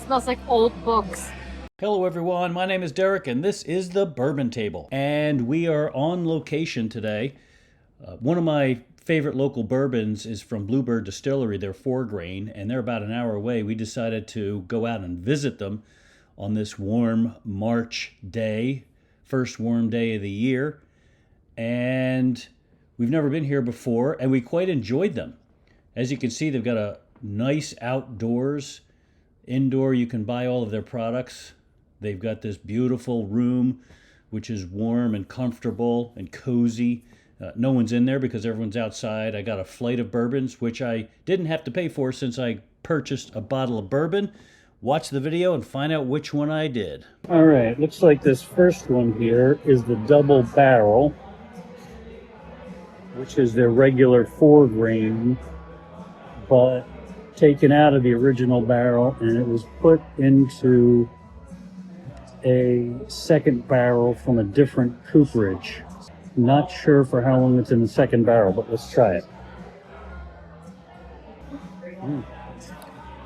Smells like old books. Hello everyone, my name is Derek and this is the Bourbon Table. And we are on location today. One of my favorite local bourbons is from Bluebird Distillery. They're 4-grain and they're about an hour away. We decided to go out and visit them on this warm March day, first warm day of the year. And we've never been here before and we quite enjoyed them. As you can see, they've got a nice outdoors. Indoor, you can buy all of their products. They've got this beautiful room, which is warm and comfortable and cozy. No one's in there because everyone's outside. I got a flight of bourbons, which I didn't have to pay for since I purchased a bottle of bourbon. Watch the video and find out which one I did. All right, looks like this first one here is the double barrel, which is their regular 4-grain, but taken out of the original barrel and it was put into a second barrel from a different cooperage. Not sure for how long it's in the second barrel, but let's try it.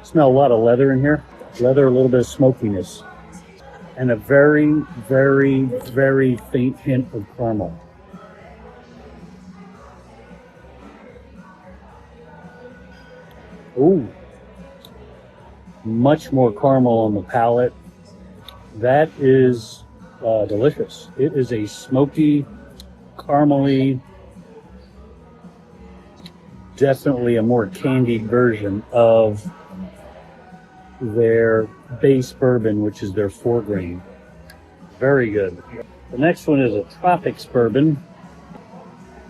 Smell a lot of leather in here. Leather, a little bit of smokiness, and a very, very, very faint hint of caramel. Ooh, much more caramel on the palate. That is delicious. It is a smoky, caramely, definitely a more candied version of their base bourbon, which is their 4-grain. Very good. The next one is a Tropics Bourbon.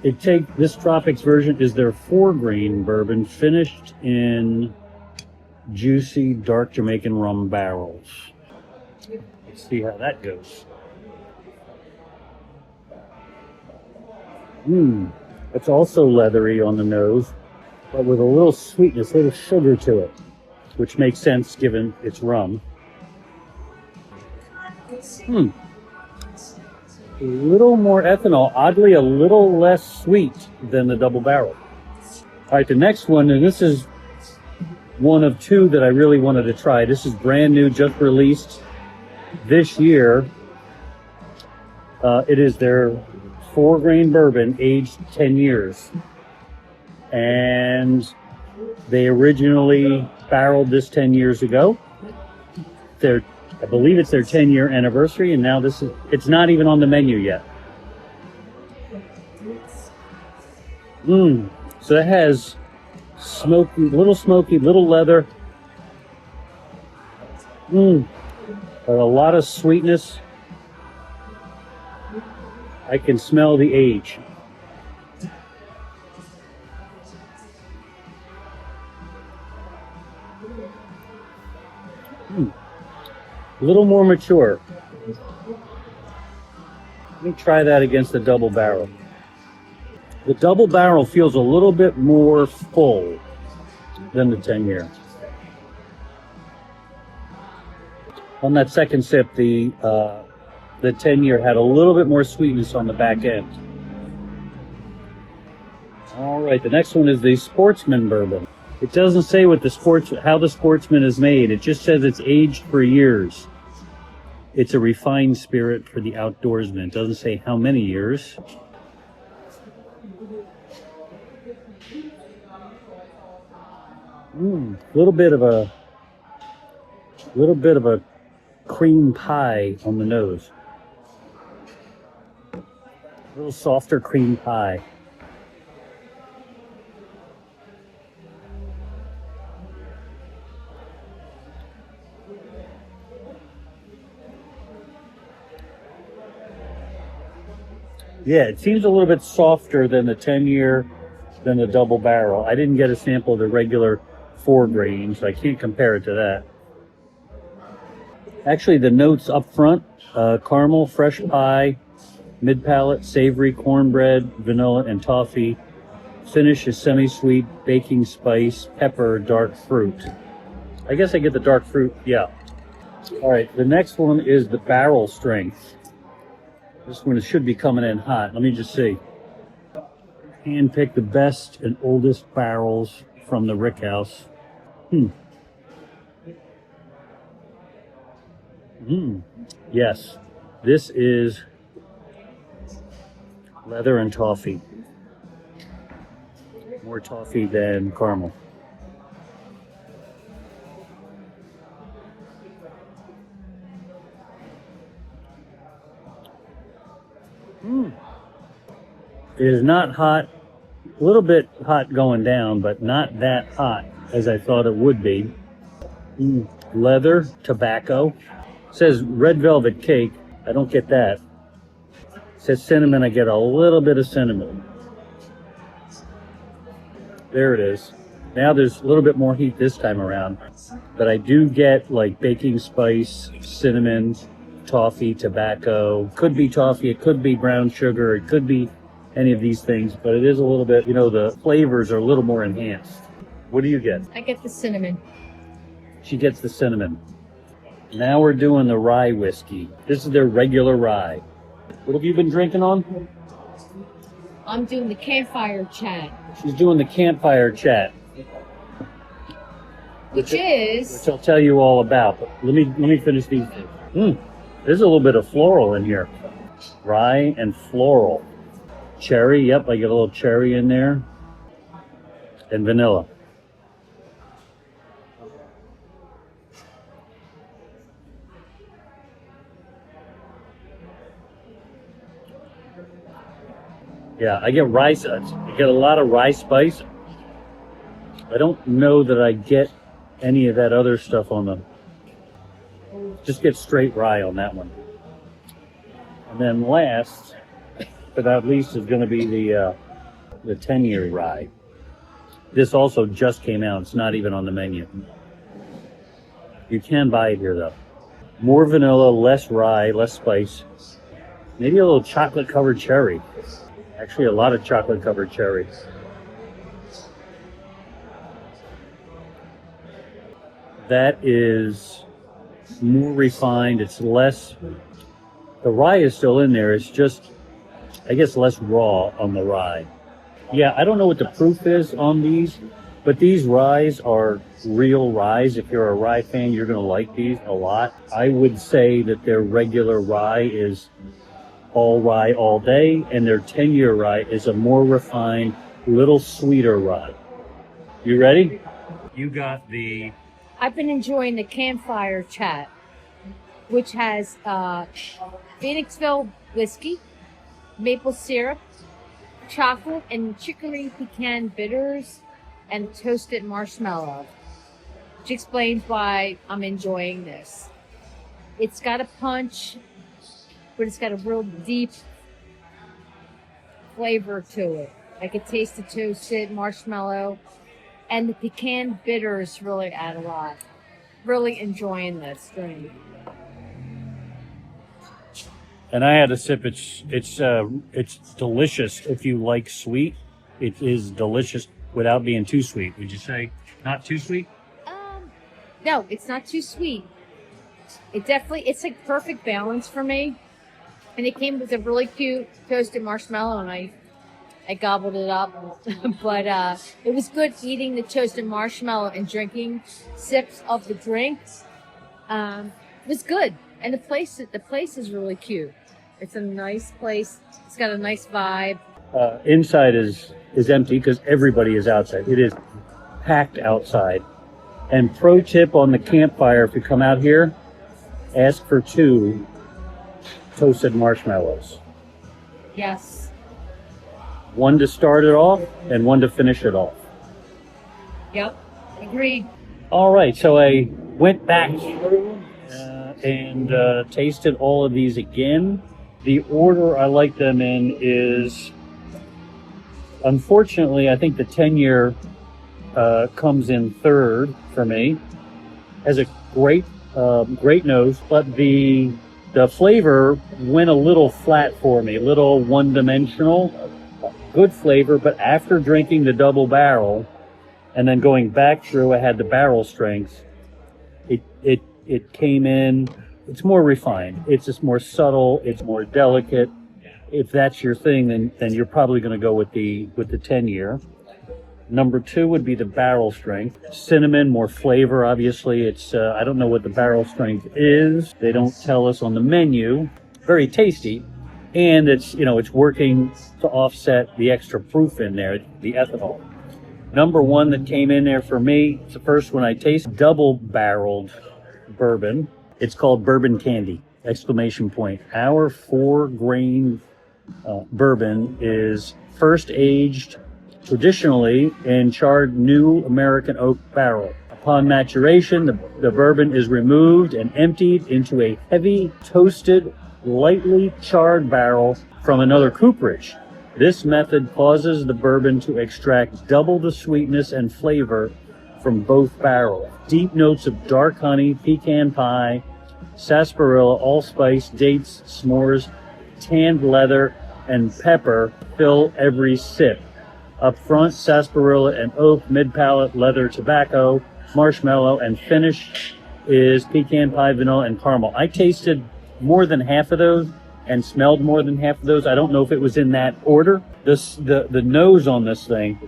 This Tropics version is their 4-grain bourbon finished in juicy dark Jamaican rum barrels. Let's see how that goes. It's also leathery on the nose, but with a little sweetness, a little sugar to it, which makes sense given it's rum. A little more ethanol, oddly a little less sweet than the double barrel. All right, the next one, and this is one of two that I really wanted to try. This is brand new, just released this year. It is their 4-grain bourbon, aged 10 years. And they originally barreled this 10 years ago. I believe it's their 10-year anniversary, and now it's not even on the menu yet. So it has smoky, little leather. But a lot of sweetness. I can smell the age. A little more mature. Let me try that against the double barrel. The double barrel feels a little bit more full than the 10-year. On that second sip, the 10-year had a little bit more sweetness on the back end. All right, the next one is the Sportsman Bourbon. It doesn't say how the Sportsman is made. It just says it's aged for years. It's a refined spirit for the outdoorsman. It doesn't say how many years. Little bit of a cream pie on the nose. A little softer cream pie. Yeah, it seems a little bit softer than the 10-year, than the double barrel. I didn't get a sample of the regular 4-grain, so I can't compare it to that. Actually, the notes up front, caramel, fresh pie, mid-palate, savory, cornbread, vanilla, and toffee. Finish is semi-sweet, baking spice, pepper, dark fruit. I guess I get the dark fruit, yeah. All right, the next one is the barrel strength. This one should be coming in hot. Let me just see. Handpick the best and oldest barrels from the rickhouse. Yes, this is leather and toffee. More toffee than caramel. It is not hot, a little bit hot going down, but not that hot as I thought it would be. Leather, tobacco. It says red velvet cake. I don't get that. It says cinnamon. I get a little bit of cinnamon. There it is. Now there's a little bit more heat this time around, but I do get like baking spice, cinnamon, toffee, tobacco. Could be toffee, it could be brown sugar, it could be any of these things, but it is a little bit, the flavors are a little more enhanced. What do you get? I get the cinnamon. She gets the cinnamon. Now we're doing the rye whiskey. This is their regular rye. What have you been drinking on? I'm doing the Campfire Chat. She's doing the Campfire Chat. Which I'll tell you all about. But let me finish these things. There's a little bit of floral in here. Rye and floral. Cherry, yep, I get a little cherry in there. And vanilla. Yeah, I get rye. I get a lot of rye spice. I don't know that I get any of that other stuff on them. Just get straight rye on that one. And then last, but not least, is going to be the Tenure Rye. This also just came out. It's not even on the menu. You can buy it here though. More vanilla, less rye, less spice. Maybe a little chocolate covered cherry. Actually, a lot of chocolate covered cherry. That is more refined. It's less. The rye is still in there. It's just, I guess, less raw on the rye. Yeah, I don't know what the proof is on these, but these ryes are real ryes. If you're a rye fan, you're going to like these a lot. I would say that their regular rye is all rye all day, and their Tenure Rye is a more refined, little sweeter rye. You ready? You got the... I've been enjoying the Campfire Chat, which has Phoenixville whiskey, maple syrup, chocolate and chicory pecan bitters, and toasted marshmallow, which explains why I'm enjoying this. It's got a punch, but it's got a real deep flavor to it. I could taste the toasted marshmallow, and the pecan bitters really add a lot. Really enjoying this drink. And I had a sip. It's delicious if you like sweet. It is delicious without being too sweet. Would you say not too sweet? No, it's not too sweet. It's like perfect balance for me. And it came with a really cute toasted marshmallow, and I gobbled it up. But it was good eating the toasted marshmallow and drinking sips of the drinks. It was good. And the place is really cute. It's a nice place. It's got a nice vibe. Inside is empty because everybody is outside. It is packed outside. And pro tip on the campfire, if you come out here, ask for 2 toasted marshmallows. Yes. 1 to start it off and 1 to finish it off. Yep. Agreed. All right, so I went back through and tasted all of these again. The order I like them in is, unfortunately, I think the Tenure comes in third for me. Has a great nose, but the flavor went a little flat for me, a little one-dimensional. Good flavor, but after drinking the double barrel and then going back through, I had the barrel strength. It came in. It's more refined. It's just more subtle. It's more delicate. If that's your thing, then you're probably going to go with the Tenure. Number 2 would be the barrel strength. Cinnamon, more flavor, obviously. It's, I don't know what the barrel strength is. They don't tell us on the menu. Very tasty. And it's, it's working to offset the extra proof in there, the ethanol. Number 1 that came in there for me, it's the first one I taste, double barreled bourbon. It's called Bourbon Candy, exclamation point. Our 4-grain bourbon is first aged traditionally in charred new American oak barrel. Upon maturation, the bourbon is removed and emptied into a heavy, toasted, lightly charred barrel from another cooperage. This method causes the bourbon to extract double the sweetness and flavor from both barrels. Deep notes of dark honey, pecan pie, sarsaparilla, allspice, dates, s'mores, tanned leather, and pepper fill every sip. Up front, sarsaparilla and oak, mid-palate, leather, tobacco, marshmallow, and finish is pecan pie, vanilla, and caramel. I tasted more than half of those and smelled more than half of those. I don't know if it was in that order. The nose on this thing,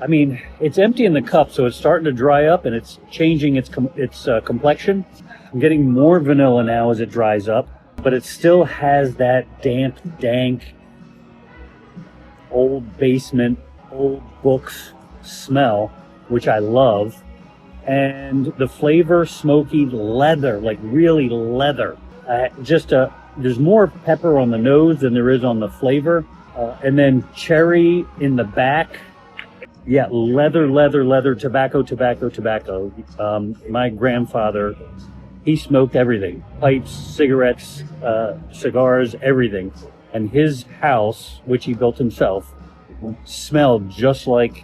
I mean, it's empty in the cup, so it's starting to dry up and it's changing its complexion. I'm getting more vanilla now as it dries up, but it still has that damp, dank, old basement, old books smell, which I love. And the flavor, smoky leather, like really leather. There's more pepper on the nose than there is on the flavor. And then cherry in the back. Yeah, leather, tobacco. My grandfather, he smoked everything. Pipes, cigarettes, cigars, everything. And his house, which he built himself, smelled just like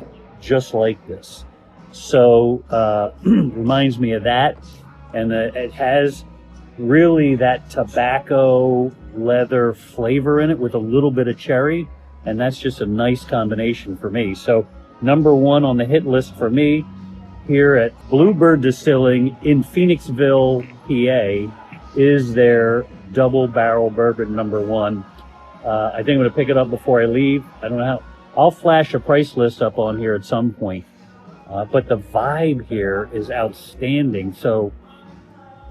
this. So, reminds me of that. And it has really that tobacco leather flavor in it with a little bit of cherry. And that's just a nice combination for me. So, number 1 on the hit list for me here at Bluebird Distilling in Phoenixville, PA, is their double barrel bourbon number 1. I think I'm going to pick it up before I leave. I don't know how. I'll flash a price list up on here at some point. But the vibe here is outstanding. So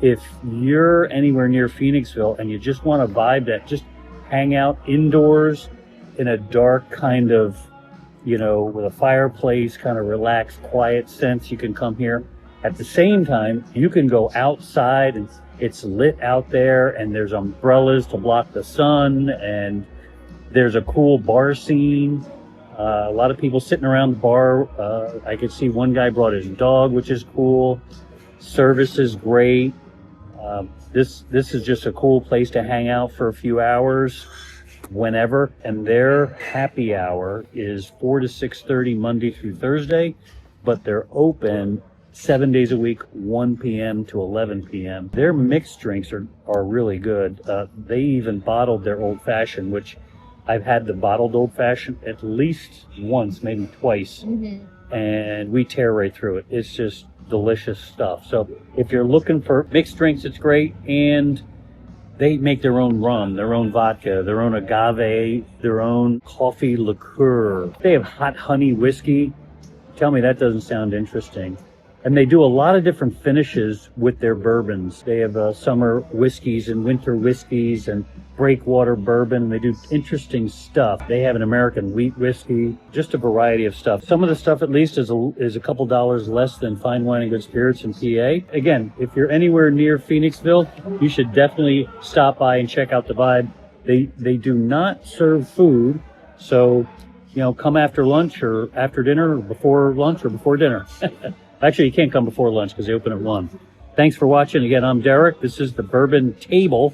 if you're anywhere near Phoenixville and you just want a vibe that just hang out indoors in a dark kind of, with a fireplace, kind of relaxed, quiet sense, you can come here. At the same time, you can go outside and it's lit out there and there's umbrellas to block the sun and there's a cool bar scene. A lot of people sitting around the bar. I could see one guy brought his dog, which is cool. Service is great. This is just a cool place to hang out for a few hours whenever. And their happy hour is 4 to 6:30 Monday through Thursday, but they're open 7 days a week, 1 p.m. to 11 p.m. Their mixed drinks are really good. They even bottled their old fashioned, which I've had the bottled old fashioned at least once, maybe twice, and we tear right through it. It's just delicious stuff. So if you're looking for mixed drinks, it's great. And they make their own rum, their own vodka, their own agave, their own coffee liqueur. They have hot honey whiskey. Tell me that doesn't sound interesting. And they do a lot of different finishes with their bourbons. They have summer whiskeys and winter whiskeys and breakwater bourbon. And they do interesting stuff. They have an American wheat whiskey, just a variety of stuff. Some of the stuff at least is a couple dollars less than fine wine and good spirits in PA. Again, if you're anywhere near Phoenixville, you should definitely stop by and check out the vibe. They do not serve food. So, come after lunch or after dinner or before lunch or before dinner. Actually, you can't come before lunch because they open at 1. Thanks for watching. Again, I'm Derek. This is the Bourbon Table.